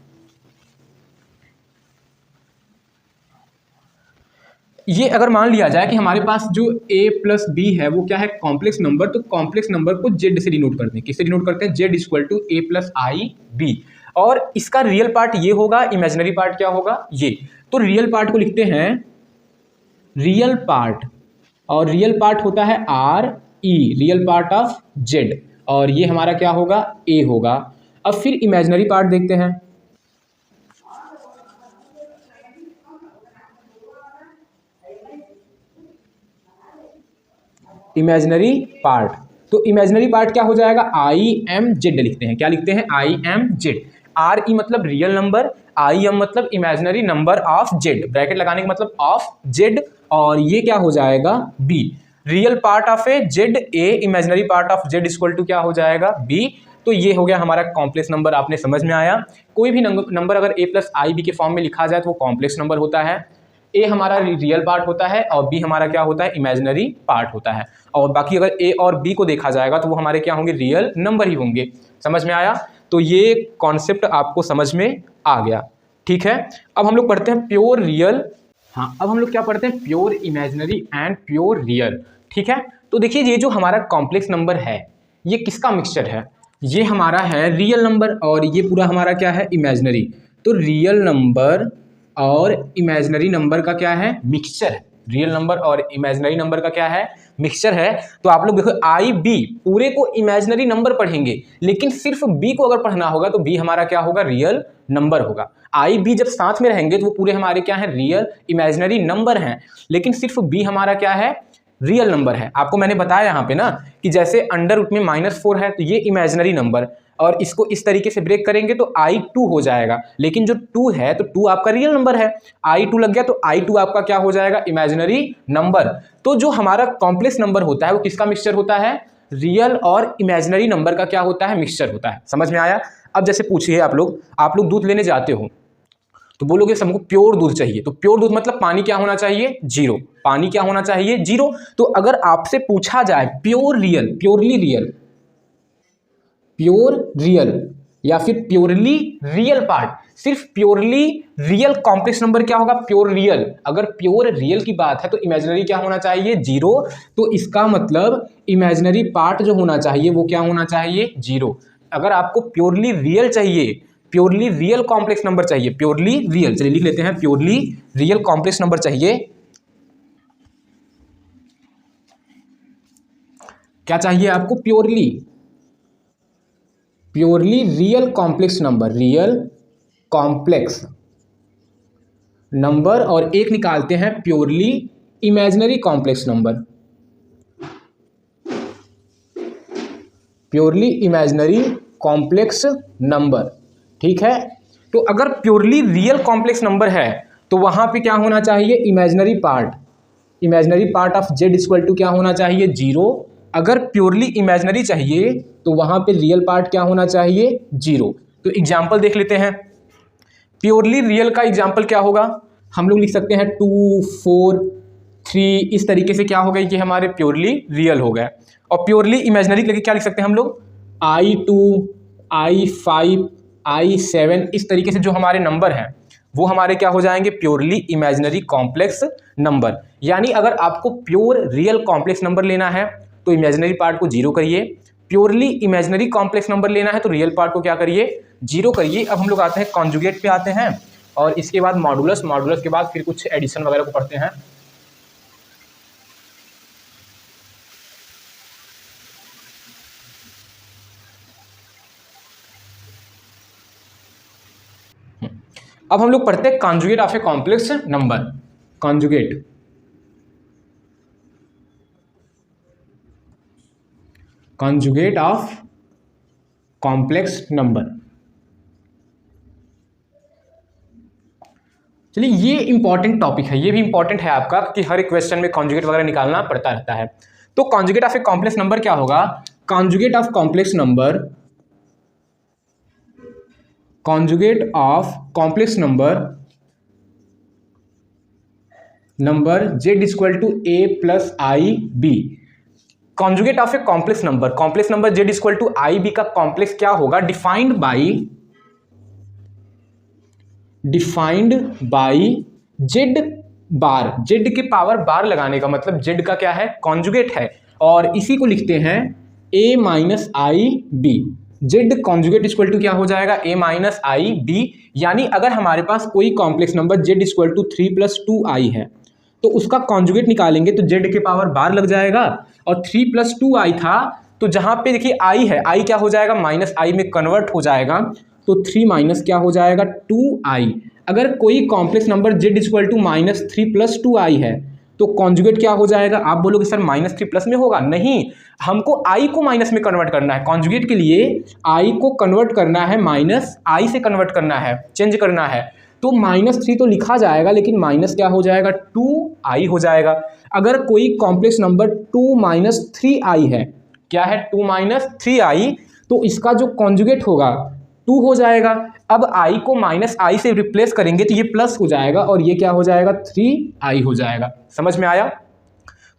ये अगर मान लिया जाए कि हमारे पास जो a प्लस बी है वो क्या है? Complex number. तो कॉम्प्लेक्स नंबर को z से डिनोट करते हैं। किससे डिनोट करते हैं? z equal to a plus I B. और इसका रियल पार्ट ये होगा, इमेजिनरी पार्ट क्या होगा? ये। तो रियल पार्ट को लिखते हैं रियल पार्ट, और रियल पार्ट होता है r e, real part of z, और ये हमारा क्या होगा? a होगा। अब फिर इमेजिनरी पार्ट देखते हैं। इमेजिनरी पार्ट, तो इमेजिनरी पार्ट क्या हो जाएगा? आई एम जेड लिखते हैं। क्या लिखते हैं? I am Z. R E मतलब रियल नंबर, आई एम मतलब imaginary number of Z, bracket लगाने का मतलब ऑफ जेड, और ये क्या हो जाएगा? B. Real part of A Z A, imaginary part of Z equal to क्या हो जाएगा? बी। तो ये हो गया हमारा कॉम्प्लेक्स नंबर। आपने समझ में आया? कोई भी नंबर अगर ए प्लस आई बी के फॉर्म में लिखा जाए तो वो कॉम्प्लेक्स नंबर होता है। ए हमारा रियल पार्ट होता है और बी हमारा क्या होता है? इमेजिनरी पार्ट होता है। और बाकी अगर ए और बी को देखा जाएगा तो वो हमारे क्या होंगे? रियल नंबर ही होंगे। समझ में आया? तो ये कॉन्सेप्ट आपको समझ में आ गया। ठीक है, अब हम लोग पढ़ते हैं प्योर रियल। हाँ, अब हम लोग क्या पढ़ते हैं? Pure imaginary and pure real. ठीक है, तो देखिए ये जो हमारा कॉम्प्लेक्स नंबर है ये किसका मिक्सचर है? ये हमारा है रियल नंबर, और ये पूरा हमारा क्या है? इमेजिनरी। तो रियल नंबर और इमेजिनरी नंबर का क्या है? मिक्सचर है। रियल नंबर और इमेजिनरी नंबर का क्या है? मिक्सचर है। तो आप लोग देखो आई बी पूरे को इमेजिनरी नंबर पढ़ेंगे, लेकिन सिर्फ बी को अगर पढ़ना होगा तो बी हमारा क्या होगा? रियल नंबर होगा। आई बी जब साथ में रहेंगे तो वो पूरे हमारे क्या है? रियल इमेजिनरी नंबर हैं, लेकिन सिर्फ बी हमारा क्या है? रियल नंबर है। आपको मैंने बताया यहाँ पे ना कि जैसे अंडर रूट में -4 है तो ये इमेजिनरी नंबर, और इसको इस तरीके से ब्रेक करेंगे तो I2 हो जाएगा, लेकिन जो 2 है तो 2 आपका रियल नंबर है, I2 लग गया तो I2 आपका क्या हो जाएगा? Imaginary number. तो जो हमारा कॉम्प्लेक्स नंबर होता है वो किसका मिक्सचर होता है? रियल और इमेजिनरी नंबर का क्या होता है? मिक्सचर होता है। समझ में आया? अब जैसे पूछिए आप लोग दूध लेने जाते हो तो बोलोगे हमको प्योर दूध चाहिए, तो प्योर दूध मतलब पानी क्या होना चाहिए? 0। पानी क्या होना चाहिए? 0। तो अगर आपसे पूछा जाए pure real, purely real, pure real या फिर प्योरली रियल पार्ट, सिर्फ प्योरली रियल कॉम्प्लेक्स नंबर क्या होगा? Pure real. अगर प्योर रियल की बात है तो इमेजिनरी क्या होना चाहिए? 0। तो इसका मतलब इमेजिनरी पार्ट जो होना चाहिए वो क्या होना चाहिए? 0। अगर आपको प्योरली रियल चाहिए, प्योरली रियल कॉम्प्लेक्स नंबर चाहिए, प्योरली रियल, चलिए लिख लेते हैं, प्योरली रियल कॉम्प्लेक्स नंबर चाहिए, क्या चाहिए आपको? Purely real complex number, real complex number, और एक निकालते हैं purely imaginary complex number, purely imaginary complex number. ठीक है, तो अगर प्योरली रियल कॉम्प्लेक्स नंबर है तो वहां पे क्या होना चाहिए? Imaginary part of Z equal to क्या होना चाहिए? 0। अगर प्योरली इमेजिनरी चाहिए तो वहां पे रियल पार्ट क्या होना चाहिए? 0। तो एग्जाम्पल देख लेते हैं। प्योरली रियल का एग्जाम्पल क्या होगा? हम लोग लिख सकते हैं 2, 4, 3, इस तरीके से क्या हो गया? ये हमारे प्योरली रियल हो गए। और प्योरली इमेजिनरी के लिए क्या लिख सकते हैं हम लोग? I2, I5, I7, इस तरीके से जो हमारे नंबर हैं वो हमारे क्या हो जाएंगे? Purely imaginary complex number. यानी अगर आपको प्योर रियल कॉम्प्लेक्स नंबर लेना है तो इमेजिनरी पार्ट को 0 करिए, प्योरली इमेजिनरी कॉम्प्लेक्स नंबर लेना है तो रियल पार्ट को क्या करिए? 0 करिए। अब हम लोग आते हैं कॉन्जुगेट पे आते हैं, और इसके बाद मॉडुलस, मॉडुलस के बाद फिर कुछ एडिशन वगैरह को पढ़ते हैं। अब हम लोग पढ़ते हैं conjugate of a complex number. Conjugate of complex number. चलिए, ये इंपॉर्टेंट टॉपिक है, ये भी इंपॉर्टेंट है आपका कि हर एक क्वेश्चन में कॉन्जुगेट वगैरह निकालना पड़ता रहता है। तो conjugate of a complex number क्या होगा? Conjugate of complex number conjugate of complex number z equal to a plus I B. Conjugate of a complex number z equal to I B का complex क्या होगा? Defined by z bar, z के power bar लगाने का मतलब z का क्या है? कॉन्जुगेट है, और इसी को लिखते हैं a minus I B. z conjugate equal to क्या हो जाएगा? a minus I B. यानी अगर हमारे पास कोई complex number z equal to 3 plus 2i है तो उसका कॉन्जुगेट निकालेंगे तो z के पावर बार लग जाएगा, और 3 प्लस 2i था तो जहां पे देखिए i है, i क्या हो जाएगा? माइनस आई में कन्वर्ट हो जाएगा, तो 3 माइनस क्या हो जाएगा? 2i। अगर कोई complex number z equal to minus 3 plus 2i है तो कॉन्जुगेट क्या हो जाएगा? आप बोलोगे सर माइनस 3 प्लस में होगा, नहीं, हमको i को माइनस में कन्वर्ट करना है। कॉन्जुगेट के लिए i को कन्वर्ट करना है, माइनस i से कन्वर्ट करना है, चेंज करना है। तो -3 तो लिखा जाएगा, लेकिन माइनस क्या हो जाएगा? 2i हो जाएगा। अगर कोई कॉम्प्लेक्स नंबर 2 माइनस 3i है, क्या है? 2 माइनस 3i, तो इसका जो कॉन्जुगेट होगा 2 हो जाएगा। अब i को माइनस आई से रिप्लेस करेंगे तो ये प्लस हो जाएगा, और ये क्या हो जाएगा? 3i हो जाएगा। समझ में आया?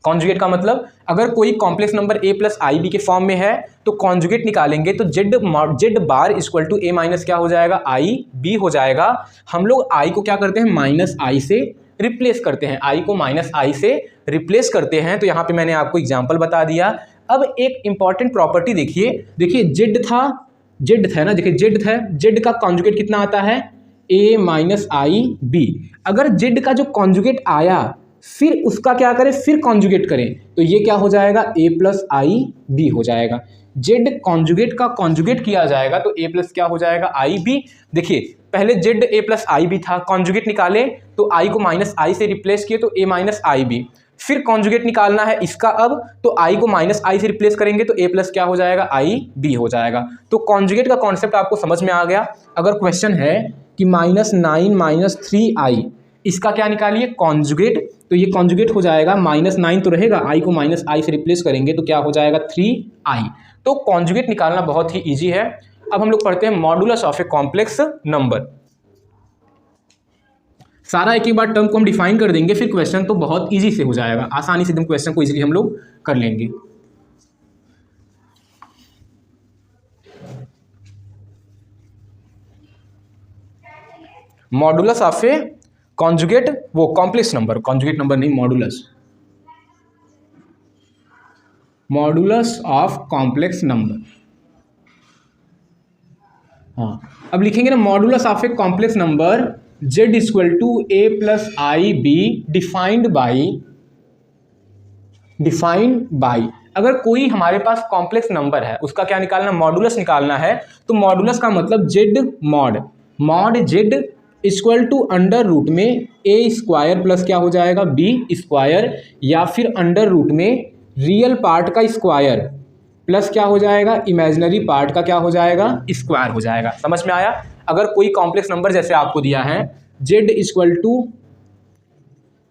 कॉन्जुगेट का मतलब अगर कोई complex number a plus I B के फॉर्म में है तो कॉन्जुगेट निकालेंगे तो z bar equal to a minus क्या हो जाएगा? आई बी हो जाएगा। हम लोग i को क्या करते हैं? माइनस आई से रिप्लेस करते हैं, i को माइनस आई से रिप्लेस करते हैं। तो यहाँ पे मैंने आपको एग्जाम्पल बता दिया। अब एक इंपॉर्टेंट प्रॉपर्टी देखिए z था ना, देखिए z था, z का कॉन्जुगेट कितना आता है? a minus I B. अगर z का जो कॉन्जुगेट आया फिर उसका क्या करें? फिर कॉन्जुगेट करें तो ये क्या हो जाएगा? a प्लस आई बी हो जाएगा। z कॉन्जुगेट का कॉन्जुगेट किया जाएगा तो a प्लस क्या हो जाएगा? I B. देखिए पहले z a plus I B था, कॉन्जुगेट निकाले तो i को माइनस आई से रिप्लेस किए तो a माइनस आई बी। फिर कॉन्जुगेट निकालना है इसका, अब तो i को माइनस आई से रिप्लेस करेंगे तो a प्लस क्या हो जाएगा? आई बी हो जाएगा। तो कॉन्जुगेट का कॉन्सेप्ट आपको समझ में आ गया। अगर क्वेश्चन है कि -9 माइनस 3i, इसका क्या निकालिए? कॉन्जुगेट, तो ये कॉन्जुगेट हो जाएगा, -9 तो रहेगा, i को माइनस आई से रिप्लेस करेंगे तो क्या हो जाएगा? 3i। तो कॉन्जुगेट निकालना बहुत ही ईजी है। अब हम लोग पढ़ते हैं modulus of a complex number. सारा एक बार टर्म को हम डिफाइन कर देंगे, फिर क्वेश्चन तो बहुत ईजी से हो जाएगा, आसानी से एकदम क्वेश्चन को ईजिली हम लोग कर लेंगे। मॉडुलस ऑफ ए कॉन्जुगेट, वो कॉम्प्लेक्स नंबर, कॉन्जुगेट नंबर नहीं, मॉडुलस ऑफ कॉम्प्लेक्स नंबर। हाँ, अब लिखेंगे ना modulus of a complex number z equal to a plus I B defined by. अगर कोई हमारे पास कॉम्प्लेक्स नंबर है उसका क्या निकालना? मॉडुलस निकालना है। तो मॉडुलस का मतलब z mod z equal to under root में a स्क्वायर प्लस क्या हो जाएगा? b स्क्वायर, या फिर अंडर रूट में रियल पार्ट का स्क्वायर प्लस क्या हो जाएगा? इमेजिनरी पार्ट का क्या हो जाएगा? स्क्वायर हो जाएगा। समझ में आया? अगर कोई कॉम्प्लेक्स नंबर जैसे आपको दिया है z equal to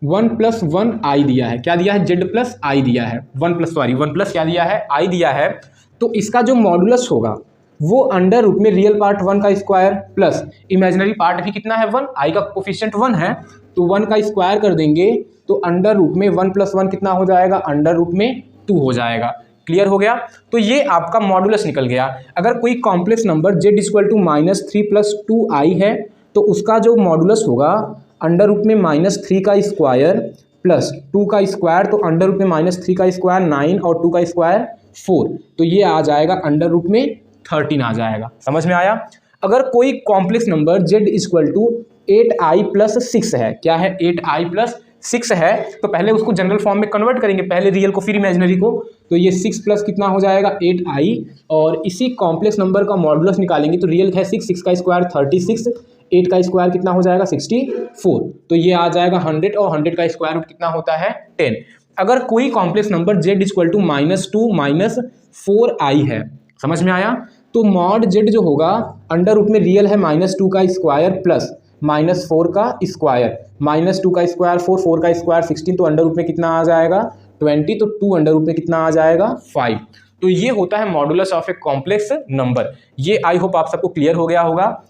1 plus 1i दिया है, क्या दिया है? z प्लस आई दिया है, 1 प्लस क्या दिया है? i दिया है। तो इसका जो मॉडुलस होगा वो अंडर रूट में रियल पार्ट 1 का स्क्वायर प्लस इमेजिनरी पार्ट भी कितना है? 1, i का कोफिशिएंट 1 है तो 1 का स्क्वायर कर देंगे तो अंडर रूट में 1 प्लस 1 कितना हो जाएगा? अंडर रूट में 2 हो जाएगा। क्लियर हो गया? तो ये आपका मॉडुलस निकल गया। अगर कोई complex number z equal to -3 plus 2i है तो उसका जो मॉडुलस होगा अंडर रूट में -3 का स्क्वायर प्लस 2 का स्क्वायर, तो अंडर रूट में -3 का स्क्वायर 9 और 2 का स्क्वायर 4, तो ये आ जाएगा अंडर रूट में 13 आ जाएगा। समझ में आया? अगर कोई complex number z equal to 8i plus 6 है, क्या है? 8i प्लस 6 है, तो पहले उसको जनरल फॉर्म में कन्वर्ट करेंगे, पहले रियल को फिर इमेजिनरी को, तो ये 6 प्लस कितना हो जाएगा? 8i, और इसी कॉम्प्लेक्स नंबर का मॉडुलस निकालेंगे तो रियल है 6 का स्क्वायर 36, 8 का स्क्वायर कितना हो जाएगा? 64, तो ये आ जाएगा 100, और 100 का स्क्वायर रूट कितना होता है? 10। अगर कोई complex number z equal to -2 minus 4i है, समझ में आया? तो मॉड z जो होगा अंडर रूट में रियल है -2 का स्क्वायर प्लस -4 का स्क्वायर, -2 का स्क्वायर 4, 4 का स्क्वायर 16, तो अंडर रूट में कितना आ जाएगा? 20, तो 2 अंडर रूट में कितना आ जाएगा? 5। तो ये होता है modulus of a complex number. ये आई होप आप सबको क्लियर हो गया होगा।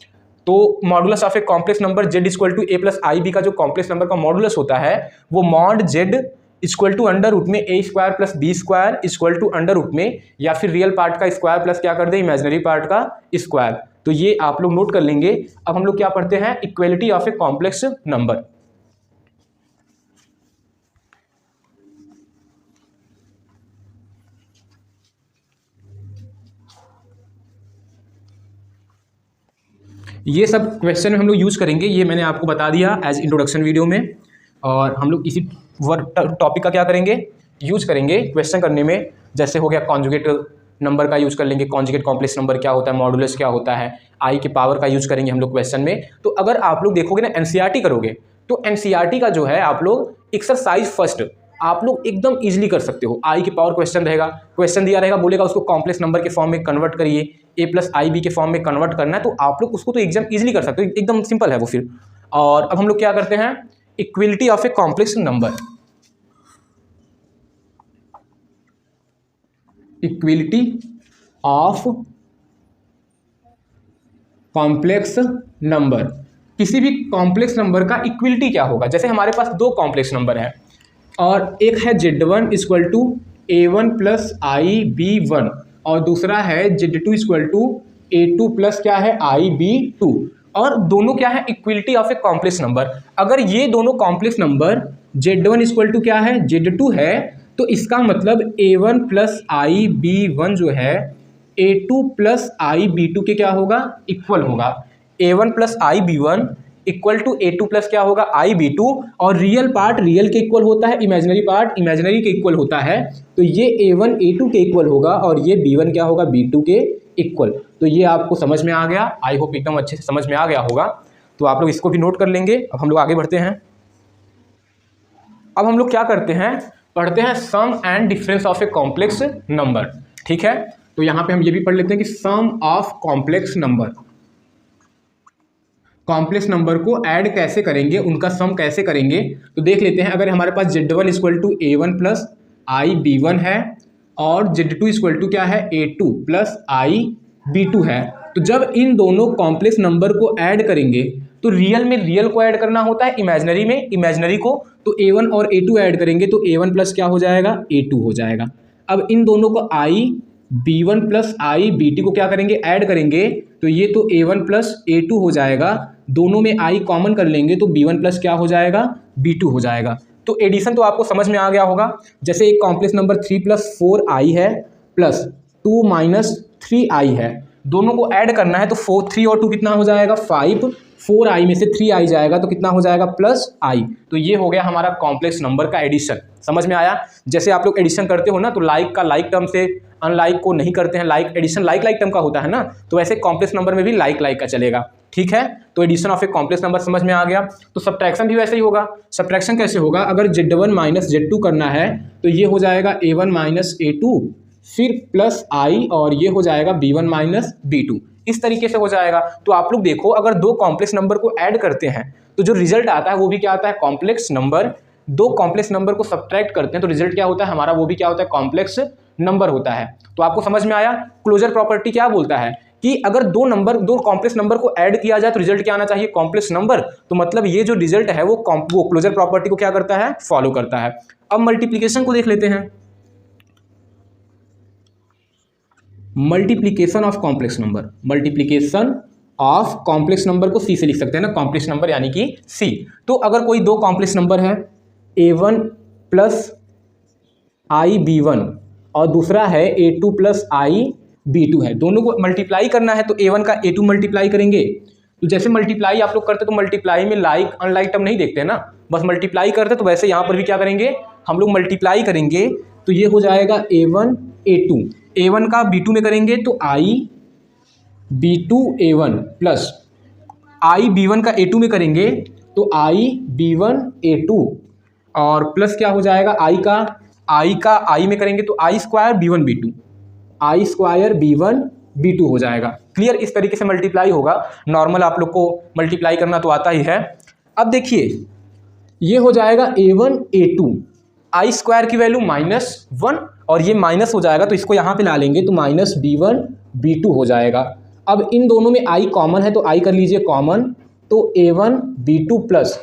तो modulus of a complex number z equal to a plus I B का जो कॉम्प्लेक्स नंबर का मॉडुलस होता है वो mod z equal to under root में a square plus B square equal to under root में, या फिर रियल पार्ट का स्क्वायर प्लस क्या कर दे इमेजिनरी पार्ट का स्क्वायर। तो ये आप लोग नोट कर लेंगे। अब हम लोग क्या पढ़ते हैं, equality of a complex number. ये सब क्वेश्चन में हम लोग यूज करेंगे, ये मैंने आपको बता दिया एज इंट्रोडक्शन वीडियो में। और हम लोग इसी टॉपिक का क्या करेंगे, यूज करेंगे क्वेश्चन करने में। जैसे हो गया कॉन्जुगेट नंबर का यूज कर लेंगे, कॉन्जुगेट कॉम्प्लेक्स नंबर क्या होता है, मॉडुलस क्या होता है, आई के पावर का यूज करेंगे हम लोग क्वेश्चन में। तो अगर आप लोग देखोगे ना एनसीईआरटी करोगे तो एनसीईआरटी का जो है आप लोग एक्सरसाइज फर्स्ट आप लोग एकदम इजीली कर सकते हो। आई के पावर क्वेश्चन रहेगा, क्वेश्चन दिया रहेगा, बोलेगा उसको कॉम्प्लेक्स नंबर के फॉर्म में कन्वर्ट करिए, a प्लस आई बी के फॉर्म में कन्वर्ट करना है, तो आप लोग उसको तो एग्जाम इजीली कर सकते हो, एकदम सिंपल है वो फिर। और अब हम लोग क्या करते हैं, equality of a complex number. Equality of complex number, किसी भी कॉम्प्लेक्स नंबर का इक्विलिटी क्या होगा। जैसे हमारे पास दो कॉम्प्लेक्स नंबर है और एक है z1 equal to a1 plus I B one और दूसरा है z2 equal to a2 plus क्या है आई बी टू, और दोनों क्या है equality of a complex number. अगर ये दोनों complex number z1 equal to क्या है z2 है, तो इसका मतलब a1 प्लस आई बी वन जो है a2 plus I B to के क्या होगा, इक्वल होगा। a1 plus I B one equal to a2 plus क्या होगा आई बी टू, और रियल पार्ट रियल के इक्वल होता है, इमेजिनरी पार्ट इमेजिनरी के इक्वल होता है। तो ये a1 a2 के इक्वल होगा और ये b1 क्या होगा b2 के इक्वल। तो ये आपको समझ में आ गया, आई होप एकदम अच्छे से समझ में आ गया होगा। तो आप लोग इसको भी नोट कर लेंगे। अब हम लोग आगे बढ़ते हैं। अब हम लोग क्या करते हैं, पढ़ते हैं sum and difference of a complex number. ठीक है, तो यहाँ पे हम ये भी पढ़ लेते हैं कि sum of complex number, complex number को ऐड कैसे करेंगे, उनका सम कैसे करेंगे। तो देख लेते हैं, अगर हमारे पास z1 equal to a1 plus I B one है और z2 इक्वल टू क्या है a2 plus I B to है, तो जब इन दोनों कॉम्प्लेक्स नंबर को ऐड करेंगे तो रियल में रियल को ऐड करना होता है, इमेजिनरी में इमेजिनरी को। तो a1 और a2 ऐड करेंगे तो a1 प्लस क्या हो जाएगा a2 हो जाएगा। अब इन दोनों को आई b1 प्लस आई b2 को क्या करेंगे, ऐड करेंगे, तो ये तो a1 प्लस a2 हो जाएगा, दोनों में आई कॉमन कर लेंगे तो b1 प्लस क्या हो जाएगा b2 हो जाएगा। तो एडिशन तो आपको समझ में आ गया होगा। जैसे एक कॉम्प्लेक्स नंबर 3 प्लस 4i है प्लस 2 माइनस 3i है, दोनों को ऐड करना है तो 3 और 2 कितना हो जाएगा 5, 4i में से 3i जाएगा तो कितना हो जाएगा प्लस i। तो ये हो गया हमारा कॉम्प्लेक्स नंबर का एडिशन। समझ में आया। जैसे आप लोग एडिशन करते हो ना तो लाइक का लाइक टर्म से अनलाइक को नहीं करते हैं, लाइक एडिशन लाइक टर्म का होता है ना, तो वैसे कॉम्प्लेक्स नंबर में भी लाइक का चलेगा। ठीक है, तो addition of a complex number समझ में आ गया। तो सब्ट्रैक्शन भी वैसे ही होगा। सब्ट्रैक्शन कैसे होगा, अगर z1 माइनस z2 करना है तो ये हो जाएगा a1 माइनस a2 फिर प्लस i और ये हो जाएगा b1 माइनस b2, इस तरीके से हो जाएगा। तो आप लोग देखो, अगर दो कॉम्प्लेक्स नंबर को ऐड करते हैं तो जो रिजल्ट आता है वो भी क्या आता है कॉम्प्लेक्स नंबर। दो कॉम्प्लेक्स नंबर को सब्ट्रैक्ट करते हैं तो रिजल्ट क्या होता है हमारा, वो भी क्या होता है कॉम्प्लेक्स नंबर होता है। तो आपको समझ में आया। क्लोजर प्रॉपर्टी क्या बोलता है कि अगर दो कॉम्प्लेक्स नंबर को ऐड किया जाए तो रिजल्ट क्या आना चाहिए, कॉम्प्लेक्स नंबर। तो मतलब ये जो रिजल्ट है वो क्लोजर प्रॉपर्टी को क्या करता है, फॉलो करता है। अब मल्टीप्लीकेशन को देख लेते हैं। Multiplication of complex number, multiplication of complex number को सी से लिख सकते हैं ना, कॉम्प्लेक्स नंबर यानी कि सी। तो अगर कोई दो कॉम्प्लेक्स नंबर है a1 प्लस आई बी वन और दूसरा है a2 प्लस आई b2 है, दोनों को मल्टीप्लाई करना है तो a1 का a2 मल्टीप्लाई करेंगे। तो जैसे मल्टीप्लाई आप लोग करते तो मल्टीप्लाई में लाइक अनलाइक टर्म नहीं देखते ना, बस मल्टीप्लाई करते। तो वैसे यहाँ पर भी क्या करेंगे, हम लोग मल्टीप्लाई करेंगे तो ये हो जाएगा a1 a2, a1 का b2 में करेंगे तो i b2 a1 plus i b1 का a2 में करेंगे तो i b1 a2 और प्लस क्या हो जाएगा i का i में करेंगे तो i square b1 b2, I square b1 b2 हो जाएगा। क्लियर, इस तरीके से मल्टीप्लाई होगा। नॉर्मल आप लोग को मल्टीप्लाई करना तो आता ही है। अब देखिए ये हो जाएगा a1 a2, आई स्क्वायर की वैल्यू -1 और ये माइनस हो जाएगा तो इसको यहाँ पे ला लेंगे तो माइनस b1 b2 हो जाएगा। अब इन दोनों में i कॉमन है तो i कर लीजिए कॉमन, तो a1 b2 प्लस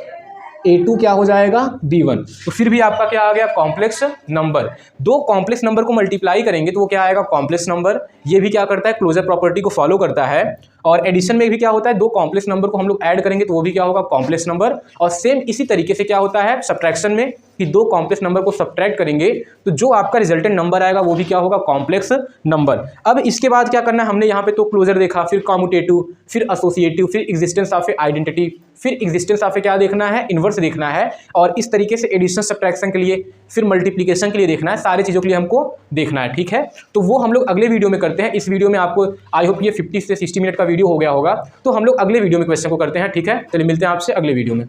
a2 क्या हो जाएगा b1। तो फिर भी आपका क्या आ गया कॉम्प्लेक्स नंबर। दो कॉम्प्लेक्स नंबर को मल्टीप्लाई करेंगे तो वो क्या आएगा कॉम्प्लेक्स नंबर। ये भी क्या करता है क्लोजर प्रॉपर्टी को फॉलो करता है। और एडिशन में भी क्या होता है दो कॉम्प्लेक्स नंबर को हम लोग ऐड करेंगे तो वो भी क्या होगा कॉम्प्लेक्स नंबर। और सेम इसी तरीके से क्या होता है सब्ट्रैक्शन में कि दो कॉम्प्लेक्स नंबर को सब्ट्रैक्ट करेंगे तो जो आपका रिजल्टेंट नंबर आएगा वो भी क्या होगा कॉम्प्लेक्स नंबर। अब इसके बाद क्या करना है हमने यहाँ पे तो क्लोजर देखा, फिर कॉम्यूटेटिव, फिर एसोसिएटिव, फिर एग्जिस्टेंस ऑफ ए आइडेंटिटी, फिर एग्जिस्टेंस ऑफ ए क्या देखना है इनवर्स देखना है। और इस तरीके से एडिशन सब्ट्रैक्शन के लिए फिर मल्टीप्लिकेशन के लिए देखना है, सारी चीज़ों के लिए हमको देखना है। ठीक है, तो वो हम लोग अगले वीडियो में करते हैं। इस वीडियो में आपको आई होप ये 50 से 60 मिनट का वीडियो हो गया होगा, तो हम लोग अगले वीडियो में क्वेश्चन को करते हैं। ठीक है, चलिए मिलते हैं आपसे अगले वीडियो में।